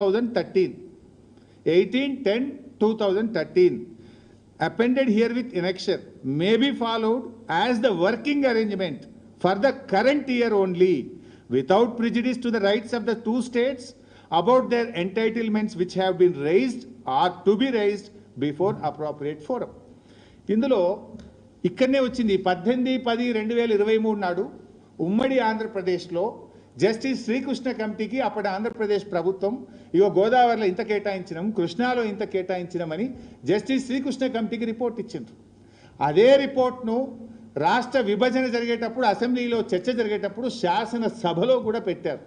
2013, 18/10/2013, appended here with annexure, may be followed as the working arrangement for the current year only, without prejudice to the rights of the two states about their entitlements which have been raised or to be raised before appropriate forum. ఇందులో ఇక్కడనే వచ్చింది 18/10/2023 నాడు ఉమ్మడి ఆంధ్రప్రదేశ్లో justice Srikrishna కమిటీకి అప్పటి ఆంధ్రప్రదేశ్ ప్రభుత్వం ఇగో గోదావరిలో ఇంత కేటాయించినాం, కృష్ణాలో ఇంత కేటాయించినామని జస్టిస్ శ్రీకృష్ణ కమిటీకి రిపోర్ట్ ఇచ్చిండ్రు. అదే రిపోర్ట్ను రాష్ట్ర విభజన జరిగేటప్పుడు అసెంబ్లీలో చర్చ జరిగేటప్పుడు శాసనసభలో కూడా పెట్టారు.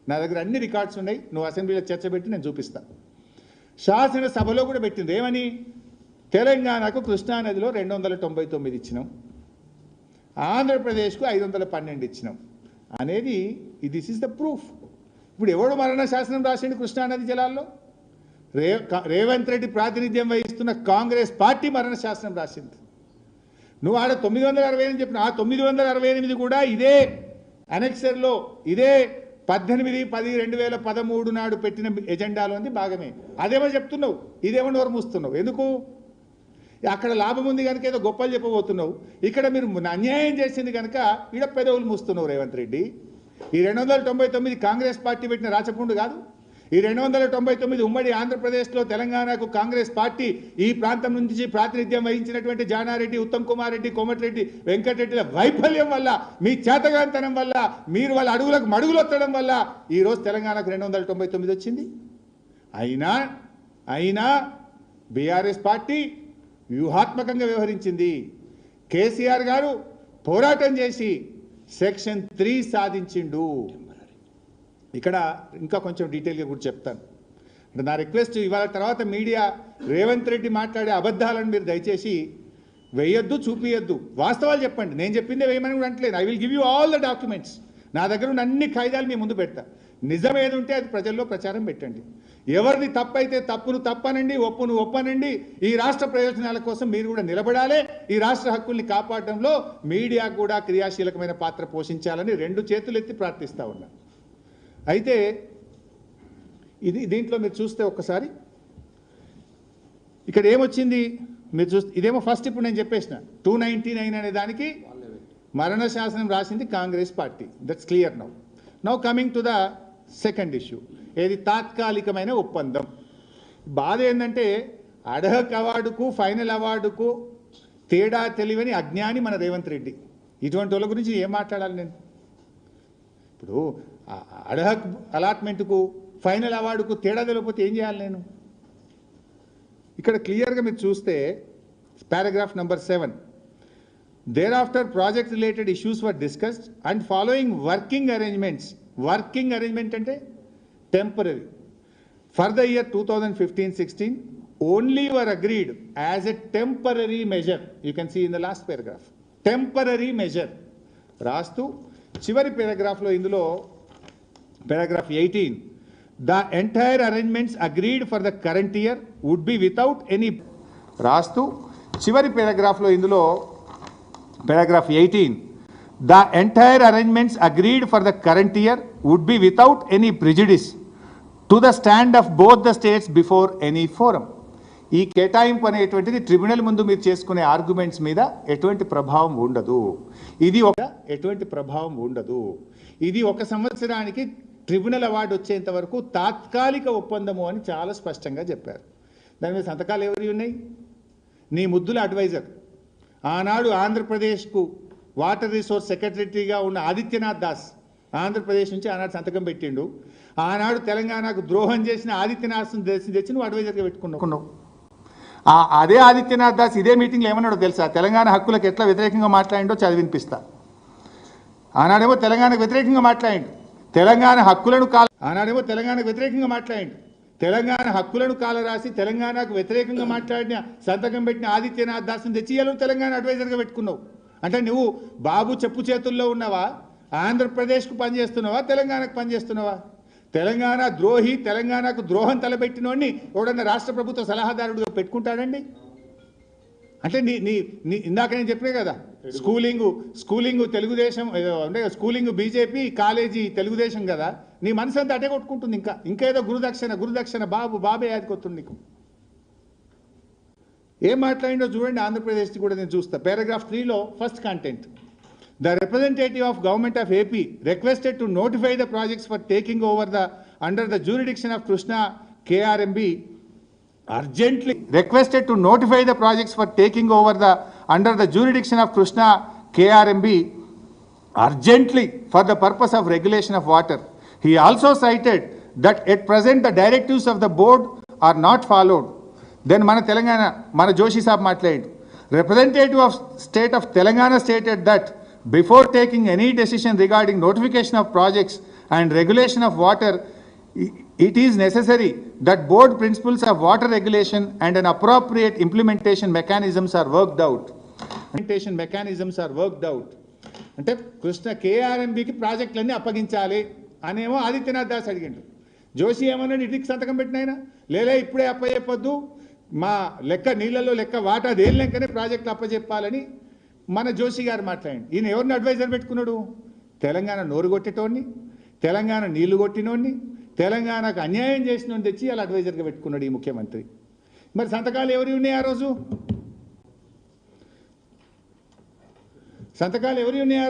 నా దగ్గర అన్ని రికార్డ్స్ ఉన్నాయి, నువ్వు అసెంబ్లీలో చర్చ పెట్టి నేను చూపిస్తాను. శాసనసభలో కూడా పెట్టింది ఏమని, తెలంగాణకు కృష్ణానదిలో 299 ఇచ్చినాం, ఆంధ్రప్రదేశ్కు 512 ఇచ్చినాం అనేది దిస్ ఈస్ ద ప్రూఫ్. ఇప్పుడు ఎవడు మరణ శాసనం రాసిండు కృష్ణానది జలాల్లో? రేవంత్ రెడ్డి ప్రాతినిధ్యం వహిస్తున్న కాంగ్రెస్ పార్టీ మరణ శాసనం రాసింది. నువ్వు ఆడ 960 అని చెప్పిన ఆ 968 కూడా ఇదే అనెక్సర్లో ఇదే 18/10/2013 నాడు పెట్టిన ఎజెండాలోని భాగమే. అదేమో చెప్తున్నావు, ఇదేమో నోరు మూస్తున్నావు. ఎందుకు? అక్కడ లాభం ఉంది కనుక ఏదో గొప్పలు చెప్పబోతున్నావు, ఇక్కడ మీరు అన్యాయం చేసింది కనుక ఈడ పెదవులు మూస్తున్నావు రేవంత్ రెడ్డి. ఈ 299 కాంగ్రెస్ పార్టీ పెట్టిన రాచపుండు కాదు. ఈ 299 ఉమ్మడి ఆంధ్రప్రదేశ్లో తెలంగాణకు కాంగ్రెస్ పార్టీ ఈ ప్రాంతం నుంచి ప్రాతినిధ్యం వహించినటువంటి జానారెడ్డి, ఉత్తమ్ కుమార్ రెడ్డి, కోమటిరెడ్డి, వెంకటరెడ్డిల వైఫల్యం వల్ల, మీ చేతగాంతనం వల్ల, మీరు వాళ్ళ అడుగులకు మడుగులొత్తడం వల్ల ఈరోజు తెలంగాణకు 299 వచ్చింది. అయినా బీఆర్ఎస్ పార్టీ వ్యూహాత్మకంగా వ్యవహరించింది. కేసీఆర్ గారు పోరాటం చేసి సెక్షన్ 3 సాధించిండు. ఇక్కడ ఇంకా కొంచెం డీటెయిల్గా కూడా చెప్తాను. అంటే నా రిక్వెస్ట్, ఇవాళ తర్వాత మీడియా రేవంత్ రెడ్డి మాట్లాడే అబద్ధాలను మీరు దయచేసి వేయొద్దు, చూపియొద్దు, వాస్తవాలు చెప్పండి. నేను చెప్పిందే వేయమని కూడా అంటలేదు. I will give you all the documents. నా దగ్గర ఉన్న అన్ని ఖైదాలు మీ ముందు పెడతా. నిజం ఏది ఉంటే అది ప్రజల్లో ప్రచారం పెట్టండి. ఎవరిది తప్పైతే తప్పును తప్పనండి, ఒప్పును ఒప్పనండి. ఈ రాష్ట్ర ప్రయోజనాల కోసం మీరు కూడా నిలబడాలి. ఈ రాష్ట్ర హక్కుల్ని కాపాడడంలో మీడియా కూడా క్రియాశీలకమైన పాత్ర పోషించాలని 2 చేతులు ఎత్తి ప్రార్థిస్తూ ఉన్నా. అయితే దీంట్లో మీరు చూస్తే ఒక్కసారి ఇక్కడ ఏమొచ్చింది మీరు చూస్తే, ఇదేమో ఫస్ట్ ఇప్పుడు నేను చెప్పేసిన 299 అనే దానికి మరణ శాసనం రాసింది Congress party. That's clear. Now coming to the second issue, ఏది తాత్కాలికమైన ఒప్పందం. బాధ ఏంటంటే అడహక్ అవార్డుకు ఫైనల్ అవార్డుకు తేడా తెలియని అజ్ఞాని మన రేవంత్ రెడ్డి. ఇటువంటి వాళ్ళ గురించి ఏం మాట్లాడాలి నేను? ఇప్పుడు అడహక్ అలాట్మెంట్కు ఫైనల్ అవార్డుకు తేడా తెలియకపోతే ఏం చేయాలి నేను? ఇక్కడ క్లియర్గా మీరు చూస్తే paragraph number 7, thereafter project related issues were discussed and following working arrangements అంటే temporary for the year 2015-16 only were agreed as a temporary measure. You can see in the last paragraph temporary measure రాస్తూ చివరి paragraph లో ఇందులో paragraph 18, the entire arrangements agreed for the current year would be without any రాస్తూ చివరి paragraph లో ఇందులో paragraph 18, the entire arrangements agreed for the current year would be without any prejudice to the stand of both the states before any forum. ఈ కేటాయింపు అనేటువంటిది tribunal ముందు మీరు చేసుకునే ఆర్గ్యుమెంట్స్ మీద ఎటువంటి ప్రభావం ఉండదు. ఇది ఒక సంవత్సరానికి ట్రిబ్యునల్ అవార్డు వచ్చేంత వరకు తాత్కాలిక ఒప్పందము అని చాలా స్పష్టంగా చెప్పారు. దాని మీద సంతకాలు ఎవరి ఉన్నాయి? నీ ముద్దుల అడ్వైజర్, ఆనాడు ఆంధ్రప్రదేశ్కు వాటర్ రిసోర్స్ సెక్రటరీగా ఉన్న ఆదిత్యనాథ్ దాస్ ఆంధ్రప్రదేశ్ నుంచి ఆనాడు సంతకం పెట్టిండు. ఆనాడు తెలంగాణకు ద్రోహం చేసిన ఆదిత్యనాథ్ తెచ్చి నువ్వు అడ్వైజర్గా పెట్టుకున్నావు. అదే ఆదిత్యనాథ్ దాస్ ఇదే మీటింగ్లో ఏమన్నాడో తెలుసా? తెలంగాణ హక్కులకు ఎట్లా వ్యతిరేకంగా మాట్లాడిండో చదివి వినిపిస్తా. ఆనాడేమో తెలంగాణకు వ్యతిరేకంగా మాట్లాడిండు, తెలంగాణ హక్కులను కాలరాసి తెలంగాణకు వ్యతిరేకంగా మాట్లాడిన సంతకం పెట్టిన ఆదిత్యనాథ్ దాస్ని తెచ్చి తెలంగాణ అడ్వైజర్గా పెట్టుకున్నావు. అంటే నువ్వు బాబు చెప్పు చేతుల్లో ఉన్నావా? ఆంధ్రప్రదేశ్కు పనిచేస్తున్నావా? తెలంగాణకు పనిచేస్తున్నావా? తెలంగాణ ద్రోహి, తెలంగాణకు ద్రోహం తలపెట్టినోడిని ఎవడన్నా రాష్ట్ర ప్రభుత్వ సలహాదారుడుగా పెట్టుకుంటాడండి? అంటే నీ నీ నీ ఇందాక నేను చెప్పినా కదా, స్కూలింగ్ తెలుగుదేశం అంటే స్కూలింగ్ బీజేపీ, కాలేజీ తెలుగుదేశం కదా, నీ మనసు అంతా అటే కొట్టుకుంటుంది. ఇంకేదో గురుదక్షిణ బాబే యాదికొస్తుంది నీకు. ఏం మాట్లాడిండో చూడండి. ఆంధ్రప్రదేశ్కి కూడా నేను చూస్తా. పారాగ్రాఫ్ 3లో first content, the representative of government of AP requested to notify the projects for taking over under the jurisdiction of Krishna KRMB urgently requested to notify the projects for taking over under the jurisdiction of Krishna KRMB urgently for the purpose of regulation of water. He also cited that at present the directives of the board are not followed. Then mana Telangana, mana Joshi Saab maatlayindu. Representative of state of Telangana stated that before taking any decision regarding notification of projects and regulation of water, it is necessary that board principles of water regulation and an appropriate implementation mechanisms are worked out. అంటే కృష్ణ KRMBకి ప్రాజెక్టులన్నీ అప్పగించాలి అనేమో ఆదిత్యనాథ్ దాస్ అడిగిండు. జోషి ఏమన్నాడు, ఇటుకి సంతకం పెట్టినాయన లేలే ఇప్పుడే అప్పచెప్పొద్దు, మా లెక్క నీళ్ళలో లెక్క వాటా దేనిలెక్కనే ప్రాజెక్టులు అప్పచెప్పాలని మన జోషి గారు మాట్లాడండి. ఈయన ఎవరిని అడ్వైజర్ పెట్టుకున్నాడు? తెలంగాణ నోరు కొట్టేటోడిని, తెలంగాణ నీళ్లు కొట్టినోడిని, తెలంగాణకు అన్యాయం చేసిన తెచ్చి అలా అడ్వైజర్గా పెట్టుకున్నాడు ఈ ముఖ్యమంత్రి. మరి సంతకాలు ఎవరి ఉన్నాయి ఆ రోజు? సంతకాలు ఎవరి ఉన్నాయి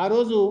ఆ రోజు?